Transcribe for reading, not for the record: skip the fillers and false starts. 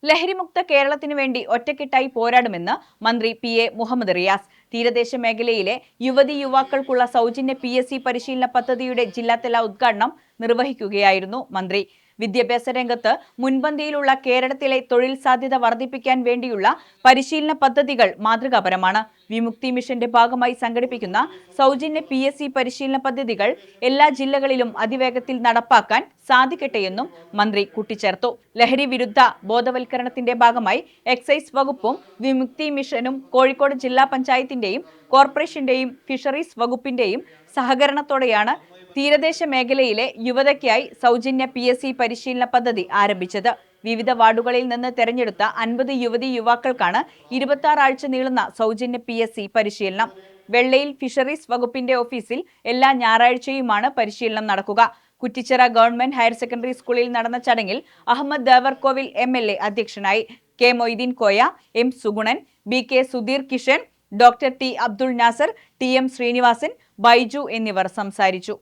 ലഹരിമുക്ത കേരളത്തിനു വേണ്ടി ഒറ്റക്കെട്ടായി പോരാടുമെന്ന് മന്ത്രി പി.എ. മുഹമ്മദ് റിയാസ്. തീരദേശ മേഖലയിലെ യുവതി യുവാക്കൾക്കുള്ള സൗജന്യ PSC പരിശീലന പദ്ധതിയുടെ ജില്ലാതല ഉദ്ഘാടനം നിർവഹിക്കുകയായിരുന്നു മന്ത്രി. വിദ്യാഭ്യാസ രംഗത്ത് മുൻപന്തിയിലുള്ള കേരളത്തിലെ തൊഴിൽ സാധ്യത വർദ്ധിപ്പിക്കാൻ വേണ്ടിയുള്ള പരിശീലന പദ്ധതികൾ മാതൃകാപരമാണ്. വിമുക്തി മിഷന്റെ ഭാഗമായി സംഘടിപ്പിക്കുന്ന സൗജന്യ PSC പരിശീലന പദ്ധതികൾ എല്ലാ ജില്ലകളിലും അതിവേഗത്തിൽ നടപ്പാക്കാൻ സാധിക്കട്ടെയെന്നും മന്ത്രി കൂട്ടിച്ചേർത്തു. ലഹരി വിരുദ്ധ ബോധവൽക്കരണത്തിന്റെ ഭാഗമായി എക്സൈസ് വകുപ്പും വിമുക്തി മിഷനും കോഴിക്കോട് ജില്ലാ പഞ്ചായത്തിന്റെയും കോർപ്പറേഷന്റെയും ഫിഷറീസ് വകുപ്പിന്റെയും സഹകരണത്തോടെയാണ് തീരദേശ മേഖലയിലെ യുവതയ്ക്കായി സൗജന്യ PSC പരിശീലന പദ്ധതി ആരംഭിച്ചത്. വിവിധ വാർഡുകളിൽ നിന്ന് തെരഞ്ഞെടുത്ത 50 യുവതി യുവാക്കൾക്കാണ് 26 ആഴ്ച നീളുന്ന സൗജന്യ PSC പരിശീലനം. വെള്ളയിൽ ഫിഷറീസ് വകുപ്പിന്റെ ഓഫീസിൽ എല്ലാ ഞായറാഴ്ചയുമാണ് പരിശീലനം നടക്കുക. കുറ്റിച്ചിറ ഗവൺമെന്റ് ഹയർ സെക്കൻഡറി സ്കൂളിൽ നടന്ന ചടങ്ങിൽ അഹമ്മദ് ദേവർകോവിൽ MLA അധ്യക്ഷനായി. K. Moideen Koya, M. Sugunan, BK Sudheer Kishan, doctor T. Abdul Nasser, TM Srinivasan, Baiju എന്നിവർ സംസാരിച്ചു.